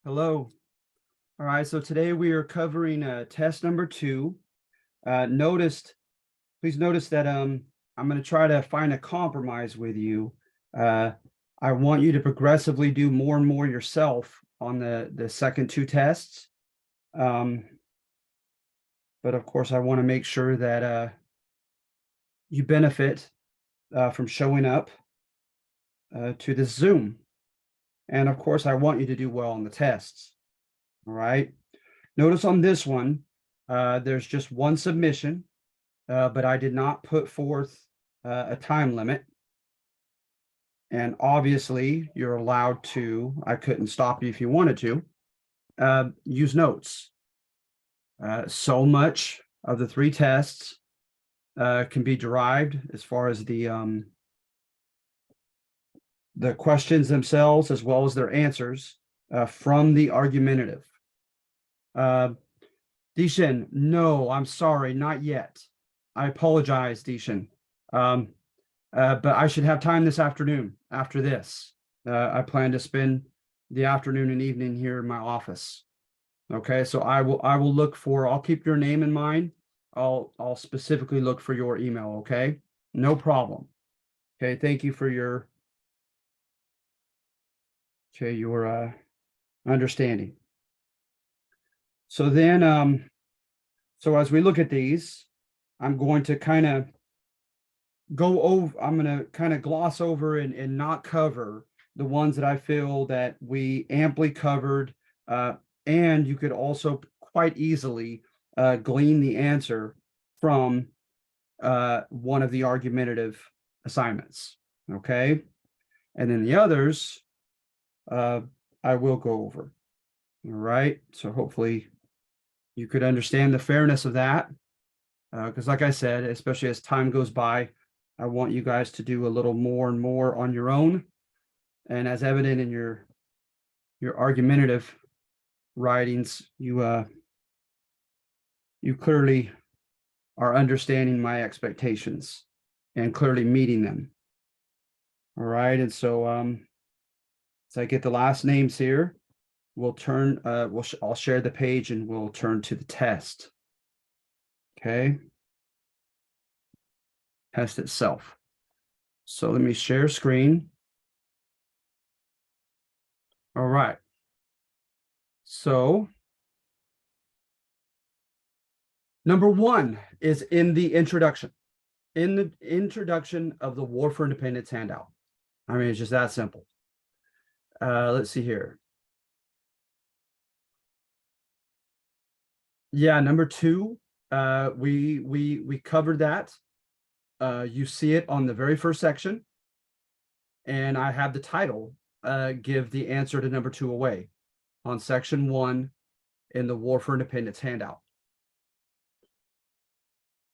Hello. All right, so today we are covering test number 2. Noticed, please notice that I'm going to try to find a compromise with you. Uh, I want you to progressively do more and more yourself on the second 2 tests. But of course, I want to make sure that you benefit from showing up to this Zoom. And of course, I want you to do well on the tests. All right. Notice on this one, there's just one submission, but I did not put forth a time limit. And obviously, you're allowed to, I couldn't stop you if you wanted to, use notes. So much of the 3 tests can be derived as far as the questions themselves as well as their answers from the argumentative. Dishin, no, I'm sorry, not yet. I apologize, Dishin. But I should have time this afternoon after this. I plan to spend the afternoon and evening here in my office. Okay, so I will look for, I'll keep your name in mind. I'll specifically look for your email, okay? No problem. Okay, thank you for your understanding. So then so as we look at these, I'm going to kind of I'm going to kind of gloss over and not cover the ones that I feel that we amply covered. And you could also quite easily glean the answer from one of the argumentative assignments. Okay. And then the others, I will go over. All right. So hopefully you could understand the fairness of that. Because like I said, especially as time goes by, I want you guys to do a little more and more on your own. And as evident in your argumentative writings, you clearly are understanding my expectations and clearly meeting them. All right. And so I get the last names here, we'll turn I'll share the page and we'll turn to the test. Okay. Test itself. So let me share screen. All right. So number 1 is in the introduction. In the introduction of the War for Independence handout. I mean, it's just that simple. Let's see here. Yeah, number 2, we covered that. You see it on the very first section, and I have the title give the answer to number 2 away on section 1 in the War for Independence handout.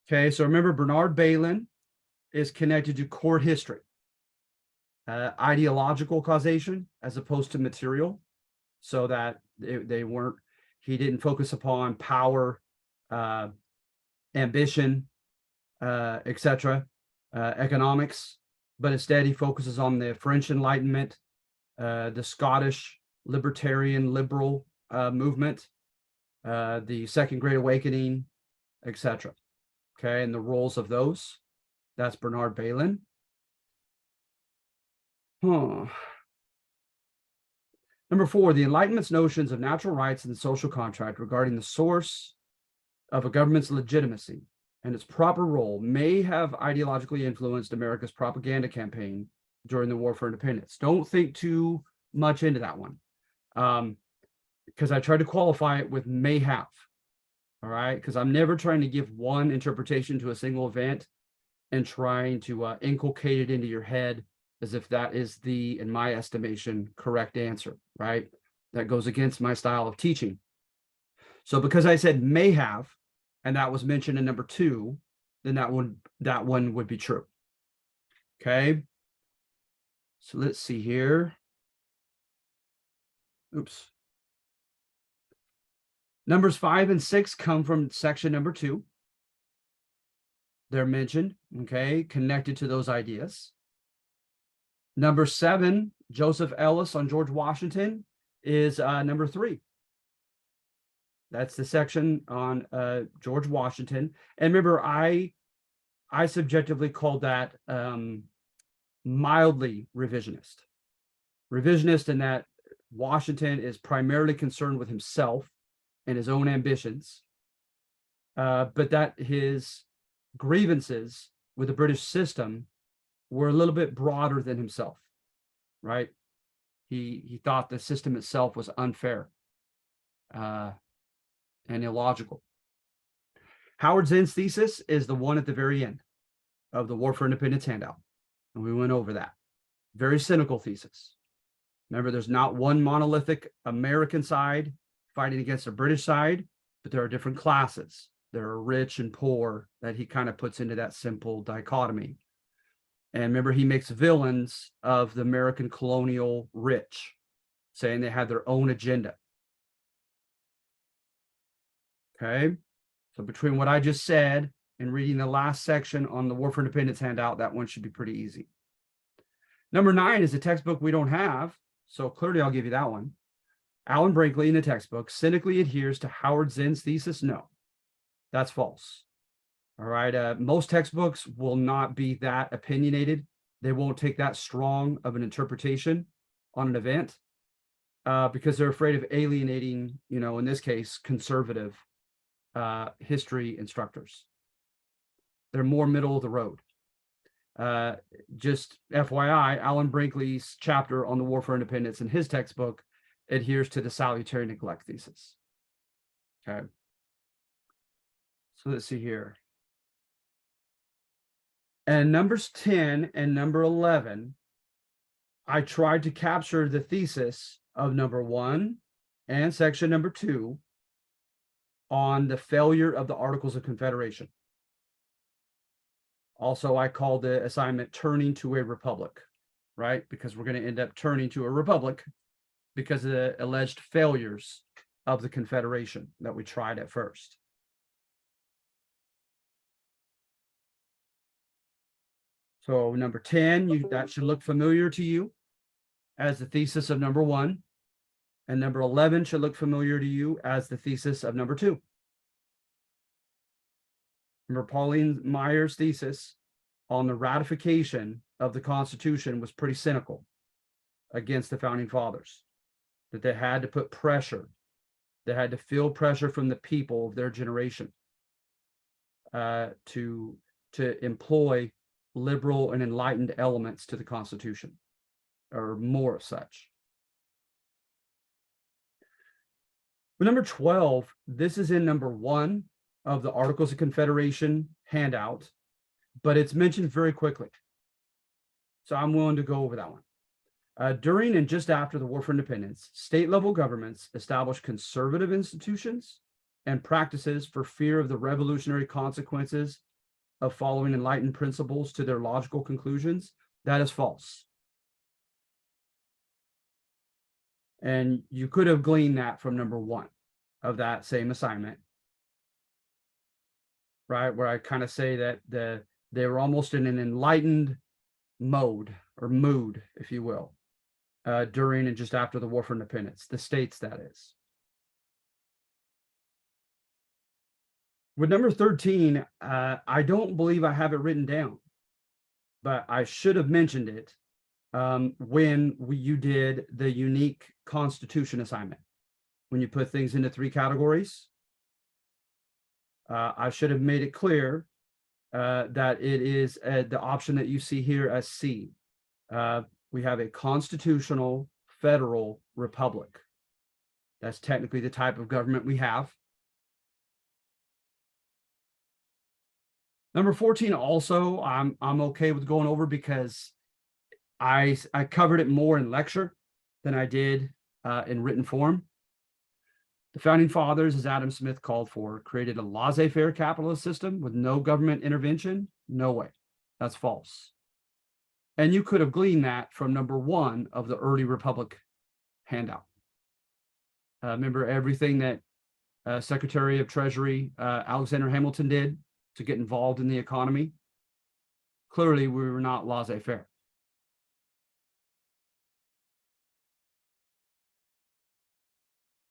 Okay, so remember Bernard Bailyn is connected to court history, ideological causation as opposed to material, so that he didn't focus upon power, ambition, etc., economics, but instead he focuses on the French Enlightenment, the Scottish libertarian liberal movement, the Second Great Awakening, etc. Okay, and the roles of those. That's Bernard Bailyn. Number 4, the Enlightenment's notions of natural rights and the social contract regarding the source of a government's legitimacy and its proper role may have ideologically influenced America's propaganda campaign during the War for Independence. Don't think too much into that one, because I tried to qualify it with may have. All right, because I'm never trying to give one interpretation to a single event and trying to inculcate it into your head as if that is the, in my estimation, correct answer, right? That goes against my style of teaching. So because I said may have, and that was mentioned in number 2, then that one would be true. Okay. So let's see here. Oops. Numbers 5 and 6 come from section number 2. They're mentioned, okay, connected to those ideas. Number 7, Joseph Ellis on George Washington, is number 3. That's the section on George Washington. And remember, I subjectively called that mildly revisionist. Revisionist in that Washington is primarily concerned with himself and his own ambitions, but that his grievances with the British system were a little bit broader than himself, right? He thought the system itself was unfair and illogical. Howard Zinn's thesis is the one at the very end of the War for Independence handout, and we went over that. Very cynical thesis. Remember, there's not one monolithic American side fighting against the British side, but there are different classes. There are rich and poor that he kind of puts into that simple dichotomy. And remember, he makes villains of the American colonial rich, saying they had their own agenda. Okay, so between what I just said and reading the last section on the War for Independence handout, that one should be pretty easy. Number 9 is a textbook we don't have, so clearly I'll give you that one. Alan Brinkley in the textbook cynically adheres to Howard Zinn's thesis. No, that's false. All right, most textbooks will not be that opinionated. They won't take that strong of an interpretation on an event because they're afraid of alienating, in this case, conservative history instructors. They're more middle of the road. Just FYI, Alan Brinkley's chapter on the War for Independence in his textbook adheres to the salutary neglect thesis. Okay. So let's see here. And numbers 10 and number 11, I tried to capture the thesis of number 1 and section number 2 on the failure of the Articles of Confederation. Also, I called the assignment Turning to a Republic, right? Because we're going to end up turning to a republic because of the alleged failures of the Confederation that we tried at first. So number 10, that should look familiar to you as the thesis of number 1. And number 11 should look familiar to you as the thesis of number 2. Remember, Pauline Myers' thesis on the ratification of the Constitution was pretty cynical against the Founding Fathers, that they had to put pressure. They had to feel pressure from the people of their generation to employ liberal and enlightened elements to the Constitution, or more of such. But number 12, this is in number 1 of the Articles of Confederation handout, but it's mentioned very quickly. So I'm willing to go over that one. During and just after the War for Independence, state-level governments established conservative institutions and practices for fear of the revolutionary consequences of following enlightened principles to their logical conclusions. That is false. And you could have gleaned that from number 1 of that same assignment, right? Where I kind of say that they were almost in an enlightened mode or mood, if you will, during and just after the War for Independence, the states, that is. With number 13, I don't believe I have it written down, but I should have mentioned it when you did the unique Constitution assignment, when you put things into 3 categories. I should have made it clear that it is the option that you see here as C. We have a constitutional federal republic. That's technically the type of government we have. Number 14 also, I'm okay with going over because I covered it more in lecture than I did in written form. The Founding Fathers, as Adam Smith called for, created a laissez-faire capitalist system with no government intervention. No way. That's false. And you could have gleaned that from number 1 of the early Republic handout. Remember everything that Secretary of Treasury Alexander Hamilton did to get involved in the economy? Clearly, we were not laissez-faire.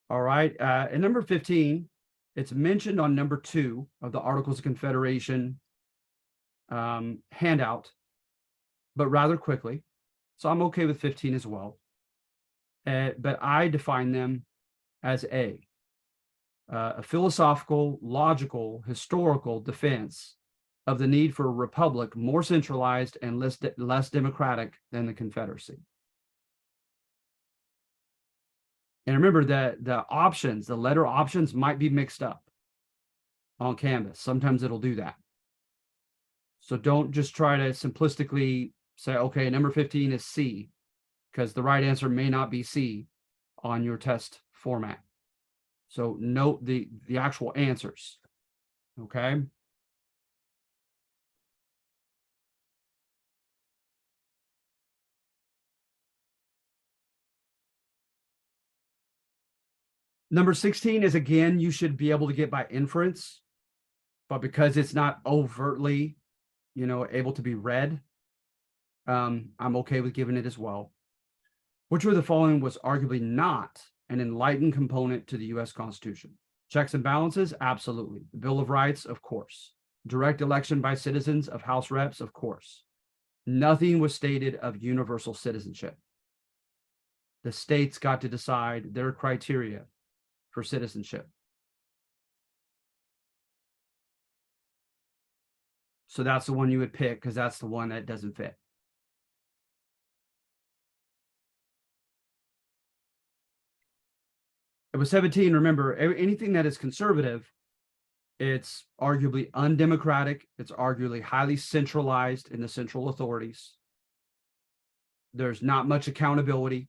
All right. And number 15, it's mentioned on number 2 of the Articles of Confederation handout, but rather quickly. So I'm okay with 15 as well. But I define them as a philosophical, logical, historical defense of the need for a republic more centralized and less democratic than the Confederacy. And remember that the letter options might be mixed up on Canvas. Sometimes it'll do that. So don't just try to simplistically say, okay, number 15 is C, because the right answer may not be C on your test format. So note the actual answers, okay? Number 16 is, again, you should be able to get by inference, but because it's not overtly, able to be read, I'm okay with giving it as well. Which of the following was arguably not an enlightened component to the U.S. Constitution? Checks and balances? Absolutely. The Bill of Rights? Of course. Direct election by citizens of House reps? Of course. Nothing was stated of universal citizenship. The states got to decide their criteria for citizenship. So that's the one you would pick because that's the one that doesn't fit. It was 17. Remember, anything that is conservative, it's arguably undemocratic. It's arguably highly centralized in the central authorities. There's not much accountability.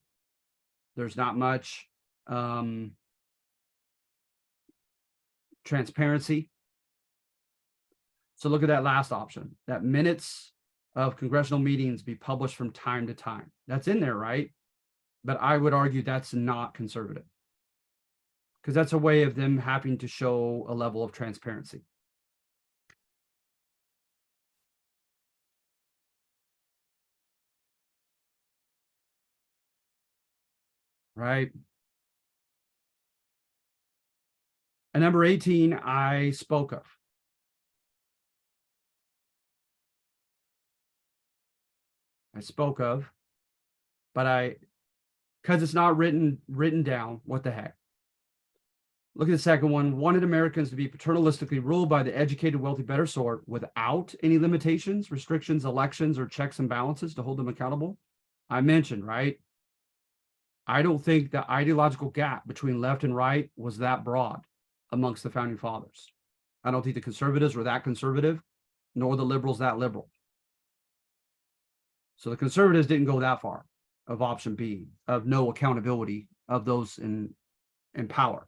There's not much transparency. So look at that last option, that minutes of congressional meetings be published from time to time. That's in there, right? But I would argue that's not conservative because that's a way of them having to show a level of transparency. Right. And number 18, I spoke of. But because it's not written down, what the heck? Look at the second one. Wanted Americans to be paternalistically ruled by the educated, wealthy, better sort without any limitations, restrictions, elections, or checks and balances to hold them accountable. I mentioned, right? I don't think the ideological gap between left and right was that broad amongst the founding fathers. I don't think the conservatives were that conservative, nor the liberals that liberal. So the conservatives didn't go that far of option B, of no accountability of those in power.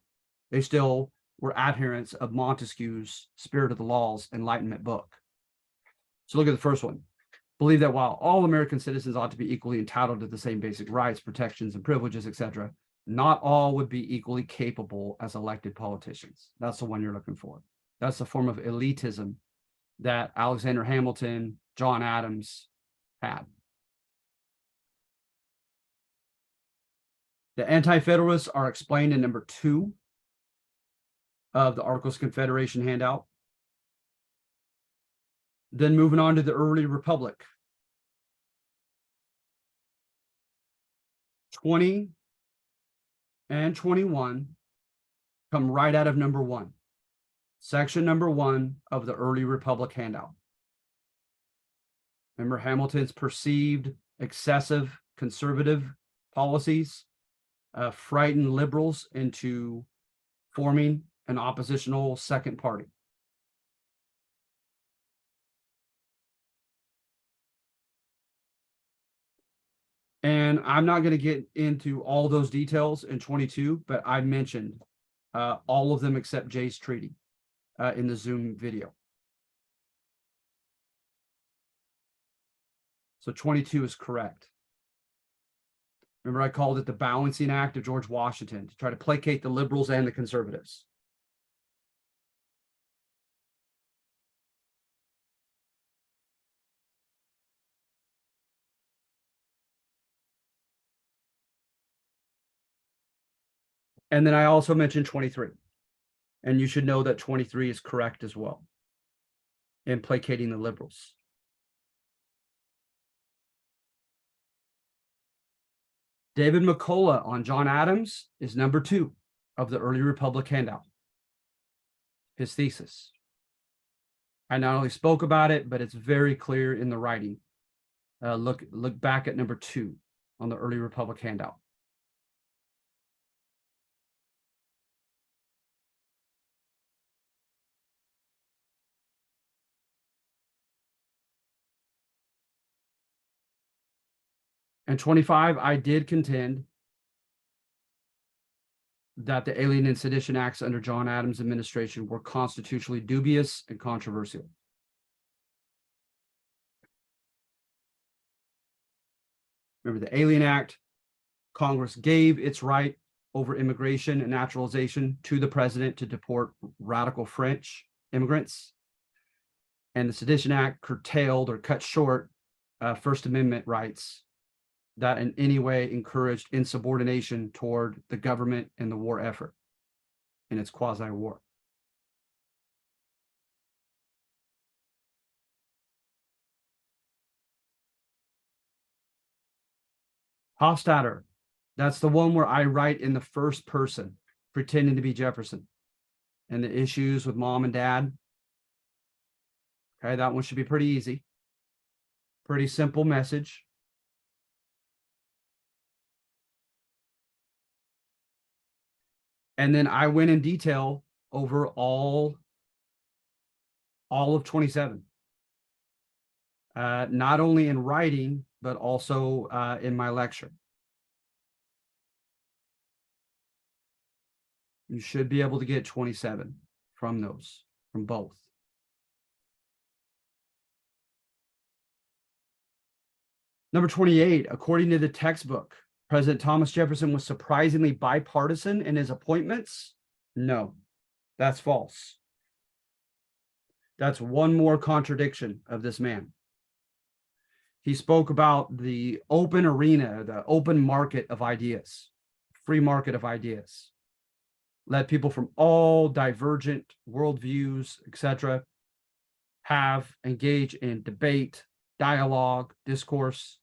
They still were adherents of Montesquieu's Spirit of the Laws Enlightenment book. So look at the first one. Believe that while all American citizens ought to be equally entitled to the same basic rights, protections, and privileges, etc., not all would be equally capable as elected politicians. That's the one you're looking for. That's the form of elitism that Alexander Hamilton, John Adams had. The Anti-Federalists are explained in number 2 of the Articles of Confederation handout. Then moving on to the early republic. 20 and 21 come right out of number 1, section number 1 of the early republic handout. Remember Hamilton's perceived excessive conservative policies frightened liberals into forming an oppositional second party. And I'm not going to get into all those details in 22, but I mentioned all of them except Jay's treaty in the Zoom video. So 22 is correct. Remember, I called it the balancing act of George Washington to try to placate the liberals and the conservatives. And then I also mentioned 23. And you should know that 23 is correct as well in placating the liberals. David McCullough on John Adams is number 2 of the early Republic handout. His thesis. I not only spoke about it, but it's very clear in the writing. Look back at number 2 on the early Republic handout. And 25, I did contend that the Alien and Sedition Acts under John Adams' administration were constitutionally dubious and controversial. Remember the Alien Act, Congress gave its right over immigration and naturalization to the president to deport radical French immigrants. And the Sedition Act curtailed or cut short First Amendment rights that in any way encouraged insubordination toward the government and the war effort in its quasi-war. Hofstadter, that's the one where I write in the first person, pretending to be Jefferson, and the issues with mom and dad. Okay, that one should be pretty easy. Pretty simple message. And then I went in detail over all of 27. Not only in writing, but also in my lecture. You should be able to get 27 from those, from both. Number 28, according to the textbook, President Thomas Jefferson was surprisingly bipartisan in his appointments. No, that's false. That's one more contradiction of this man. He spoke about the open arena, the open market of ideas, free market of ideas. Let people from all divergent worldviews, etc., engage in debate, dialogue, discourse,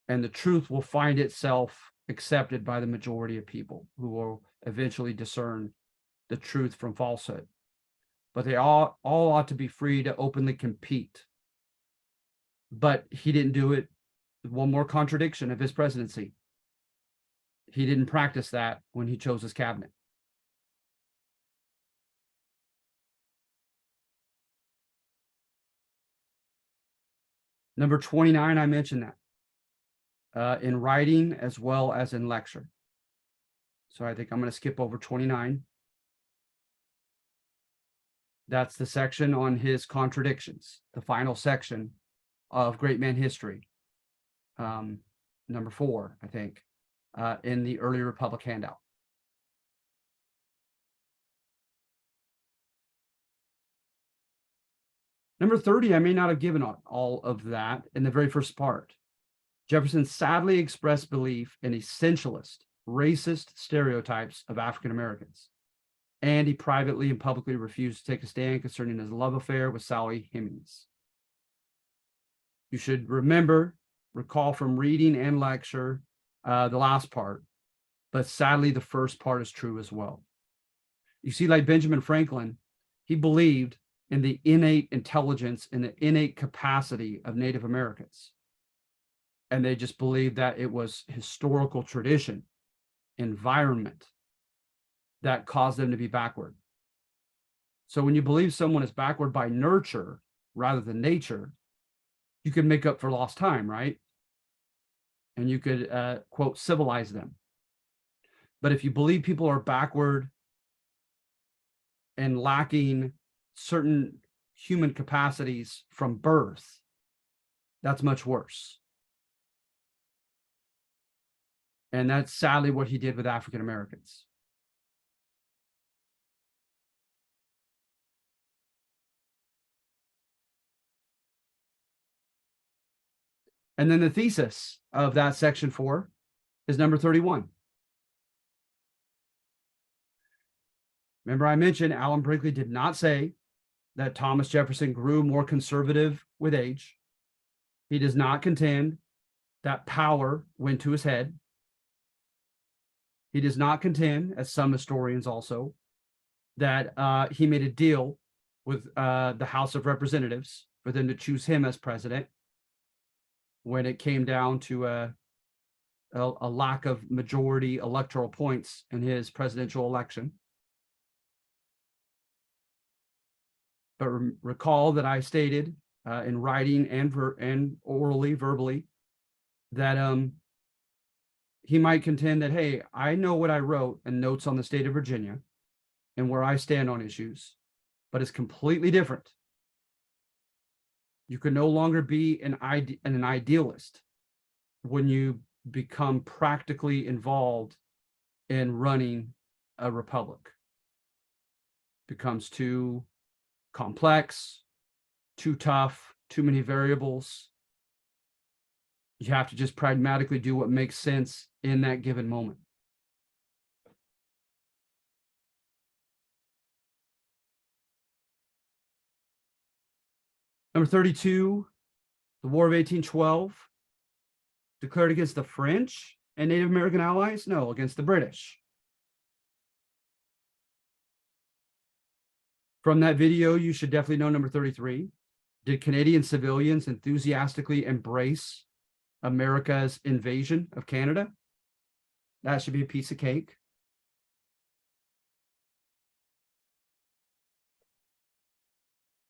and the truth will find itself accepted by the majority of people who will eventually discern the truth from falsehood. But they all ought to be free to openly compete. But he didn't do it. One more contradiction of his presidency. He didn't practice that when he chose his cabinet. Number 29, I mentioned that in writing as well as in lecture. So I think I'm going to skip over 29. That's the section on his contradictions, the final section of Great Man History, number 4, I think, in the early Republic handout. Number 30, I may not have given all of that in the very first part. Jefferson sadly expressed belief in essentialist, racist stereotypes of African Americans, and he privately and publicly refused to take a stand concerning his love affair with Sally Hemings. You should recall from reading and lecture the last part, but sadly the first part is true as well. You see, like Benjamin Franklin, he believed in the innate intelligence and the innate capacity of Native Americans. And they just believed that it was historical tradition, environment, that caused them to be backward. So when you believe someone is backward by nurture rather than nature, you can make up for lost time, right? And you could, quote, civilize them. But if you believe people are backward and lacking certain human capacities from birth, that's much worse. And that's sadly what he did with African Americans. And then the thesis of that section 4 is number 31. Remember, I mentioned Alan Brinkley did not say that Thomas Jefferson grew more conservative with age. He does not contend that power went to his head. He does not contend, as some historians also, that he made a deal with the House of Representatives for them to choose him as president when it came down to a lack of majority electoral points in his presidential election. But recall that I stated in writing and orally, verbally, that he might contend that, hey, I know what I wrote in Notes on the State of Virginia and where I stand on issues, but it's completely different. You can no longer be an idealist when you become practically involved in running a republic. It becomes too complex, too tough, too many variables. You have to just pragmatically do what makes sense in that given moment. Number 32, the War of 1812, declared against the French and Native American allies? No, against the British. From that video, you should definitely know number 33. Did Canadian civilians enthusiastically embrace America's invasion of Canada? That should be a piece of cake.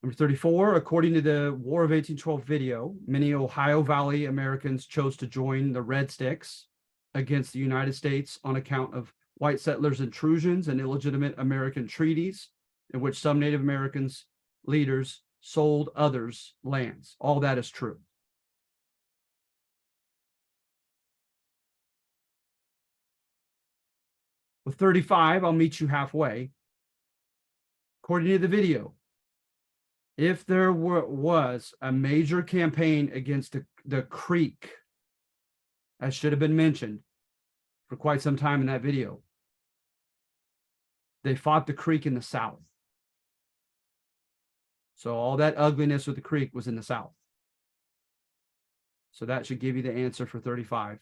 Number 34, according to the War of 1812 video, many Ohio Valley Americans chose to join the Red Sticks against the United States on account of white settlers' intrusions and illegitimate American treaties in which some Native Americans leaders sold others lands. All that is true. With 35, I'll meet you halfway. According to the video, if there was a major campaign against the Creek, as should have been mentioned for quite some time in that video, they fought the Creek in the South. So all that ugliness with the Creek was in the South. So that should give you the answer for 35.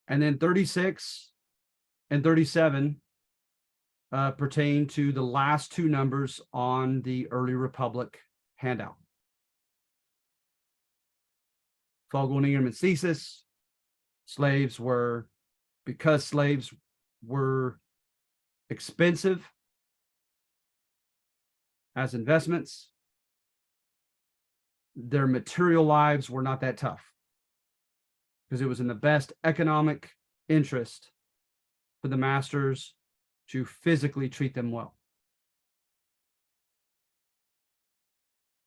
And then 36 and 37 pertain to the last two numbers on the early Republic handout. Fogle, Ingham, and thesis. Because slaves were expensive as investments, their material lives were not that tough because it was in the best economic interest for the masters to physically treat them well.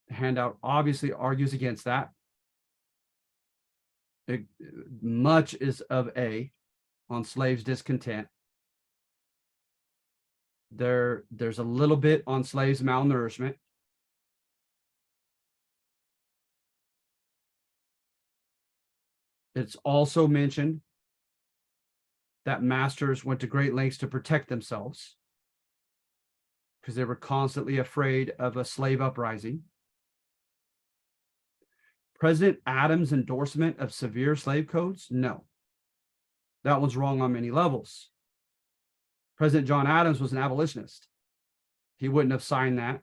The handout obviously argues against that. Much is of A on slaves' discontent. There's a little bit on slaves' malnourishment. It's also mentioned that masters went to great lengths to protect themselves because they were constantly afraid of a slave uprising. President Adams' endorsement of severe slave codes? No. That one's wrong on many levels. President John Adams was an abolitionist. He wouldn't have signed that.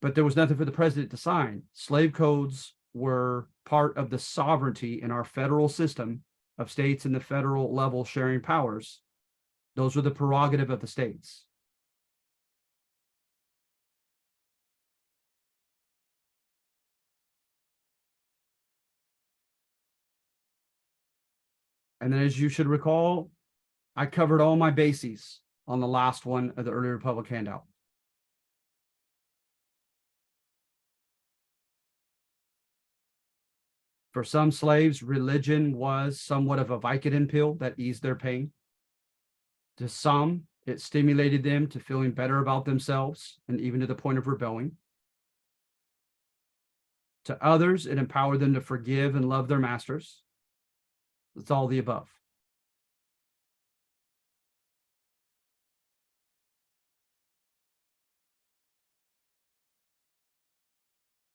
But there was nothing for the president to sign. Slave codes were part of the sovereignty in our federal system of states and the federal level sharing powers. Those were the prerogative of the states. And then, as you should recall, I covered all my bases on the last one of the early Republic handout. For some slaves, religion was somewhat of a Vicodin pill that eased their pain. To some, it stimulated them to feeling better about themselves and even to the point of rebelling. To others, it empowered them to forgive and love their masters. It's all the above.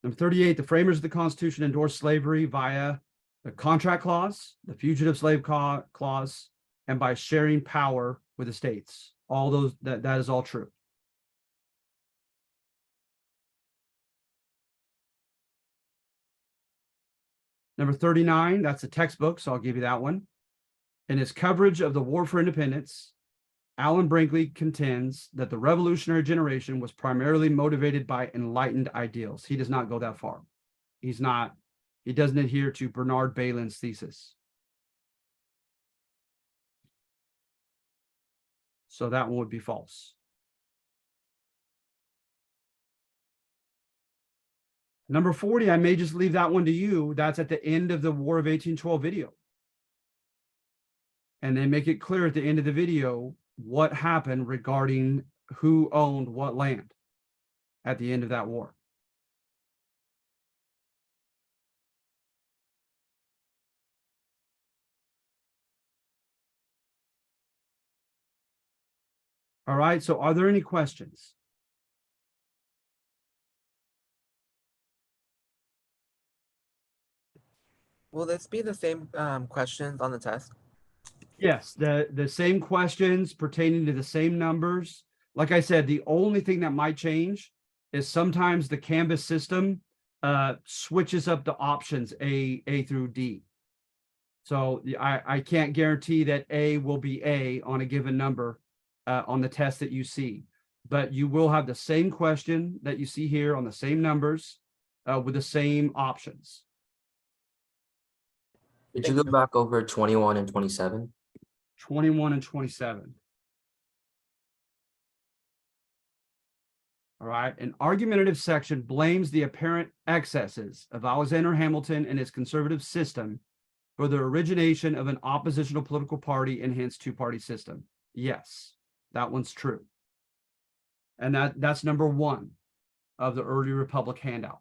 Number 38, the framers of the Constitution endorsed slavery via the contract clause, the fugitive slave clause, and by sharing power with the states. All those, that is all true. Number 39, that's a textbook, so I'll give you that one. In his coverage of the War for Independence, Alan Brinkley contends that the revolutionary generation was primarily motivated by enlightened ideals. He does not go that far. He doesn't adhere to Bernard Bailyn's thesis. So that one would be false. Number 40, I may just leave that one to you. That's at the end of the War of 1812 video. And they make it clear at the end of the video what happened regarding who owned what land at the end of that war. All right, so are there any questions? Will this be the same questions on the test? Yes, the same questions pertaining to the same numbers. Like I said, the only thing that might change is sometimes the Canvas system switches up the options A through D. So I can't guarantee that A will be A on a given number on the test that you see, but you will have the same question that you see here on the same numbers with the same options. Could you go back over 21 and 27? 21 and 27. All right, an argumentative section blames the apparent excesses of Alexander Hamilton and his conservative system for the origination of an oppositional political party and hence two-party system. Yes, that one's true. And that's number 1 of the early Republic handout.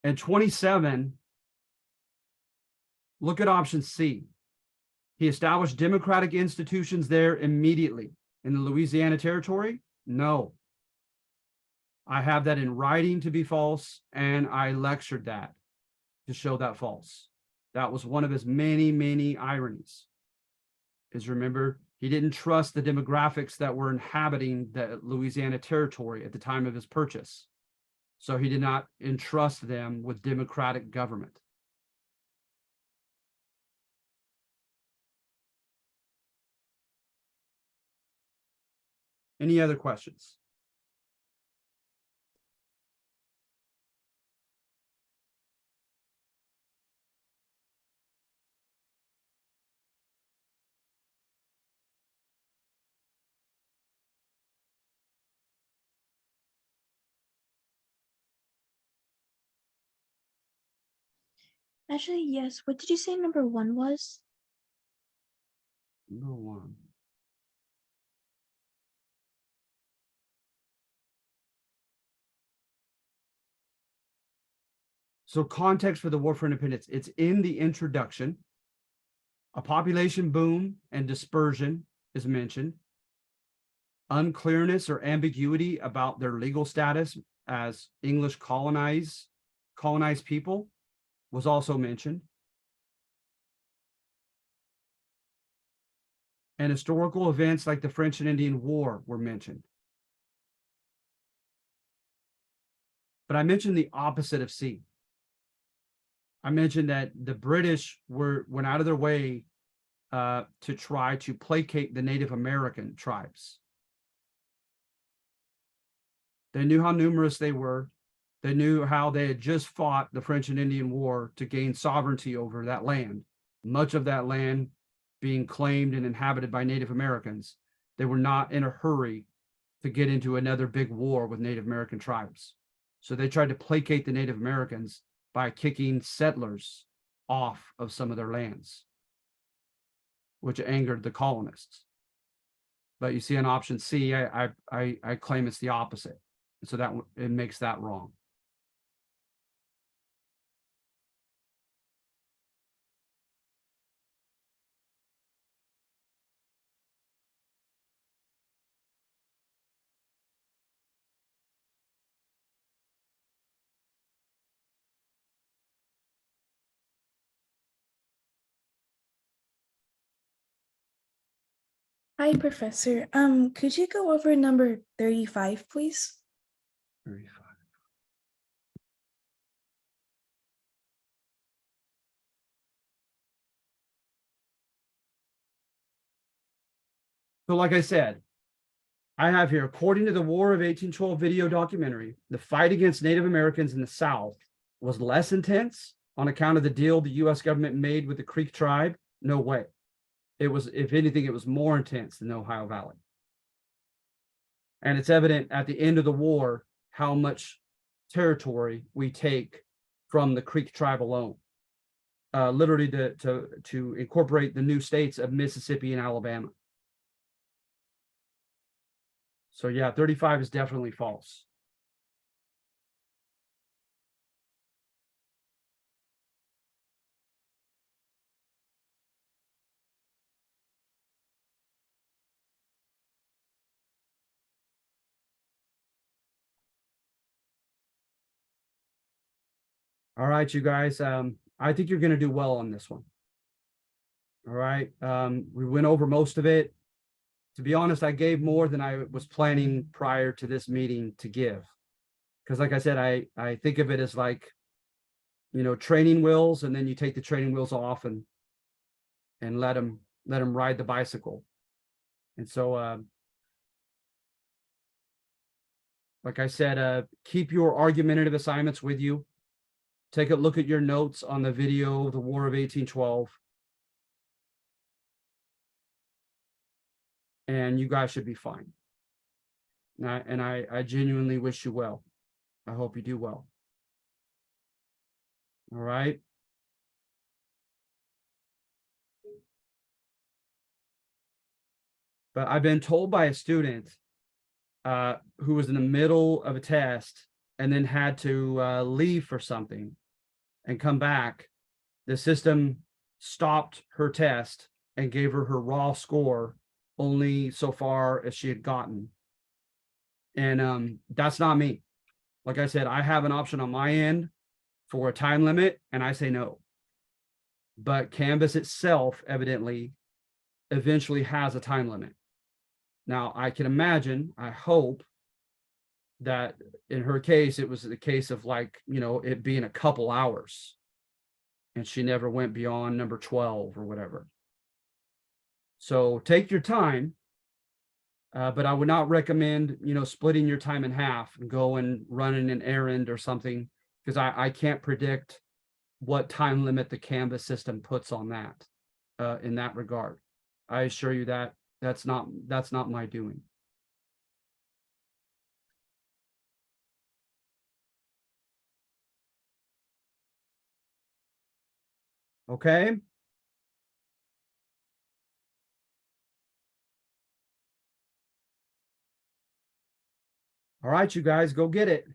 And 27, look at option C. He established democratic institutions there immediately. In the Louisiana Territory? No. I have that in writing to be false, and I lectured that to show that false. That was one of his many, many ironies. Is remember, he didn't trust the demographics that were inhabiting the Louisiana Territory at the time of his purchase. So he did not entrust them with democratic government. Any other questions? Actually, yes. What did you say number 1 was? Number 1. So context for the War for Independence, it's in the introduction. A population boom and dispersion is mentioned. Unclearness or ambiguity about their legal status as English colonized people was also mentioned. And historical events like the French and Indian War were mentioned. But I mentioned the opposite of C. I mentioned that the British went out of their way to try to placate the Native American tribes. They knew how numerous they were. They knew how they had just fought the French and Indian War to gain sovereignty over that land, much of that land being claimed and inhabited by Native Americans. They were not in a hurry to get into another big war with Native American tribes. So they tried to placate the Native Americans by kicking settlers off of some of their lands, which angered the colonists. But you see on option C, I claim it's the opposite. So that it makes that wrong. Hi, Professor. Could you go over number 35, please? 35. So like I said, I have here, according to the War of 1812 video documentary, the fight against Native Americans in the South was less intense on account of the deal the US government made with the Creek tribe. No way. It was, if anything, it was more intense than the Ohio Valley. And it's evident at the end of the war how much territory we take from the Creek tribe alone. Literally to incorporate the new states of Mississippi and Alabama. So yeah, 35 is definitely false. All right, you guys, I think you're going to do well on this one. All right, we went over most of it. To be honest, I gave more than I was planning prior to this meeting to give. Because like I said, I think of it as like, you know, training wheels, and then you take the training wheels off and let them ride the bicycle. And so, like I said, keep your argumentative assignments with you. Take a look at your notes on the video, The War of 1812. And you guys should be fine. And I genuinely wish you well. I hope you do well. All right. But I've been told by a student who was in the middle of a test and then had to leave for something and come back. The system stopped her test and gave her her raw score only so far as she had gotten. And that's not me. Like I said, I have an option on my end for a time limit, and I say no. But Canvas itself evidently eventually has a time limit. Now, I can imagine, I hope that in her case, it was the case of like, you know, it being a couple hours and she never went beyond number 12 or whatever. So take your time, but I would not recommend, you know, splitting your time in half and go and running an errand or something, because I can't predict what time limit the Canvas system puts on that in that regard. I assure you that that's not my doing. Okay. All right, you guys, go get it.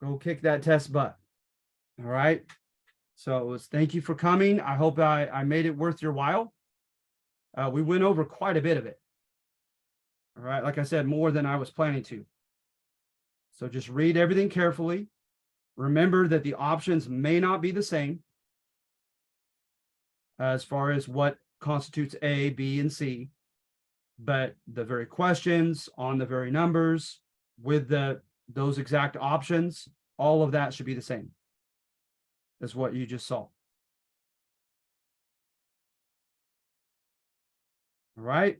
Go kick that test butt. All right. So thank you for coming. I hope I made it worth your while. We went over quite a bit of it. All right. Like I said, more than I was planning to. So just read everything carefully. Remember that the options may not be the same as far as what constitutes A, B, and C, but the very questions on the very numbers with those exact options, all of that should be the same as what you just saw. All right.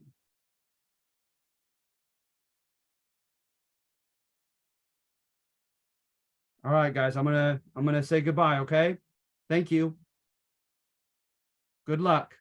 All right, guys, I'm gonna say goodbye, okay? Thank you. Good luck.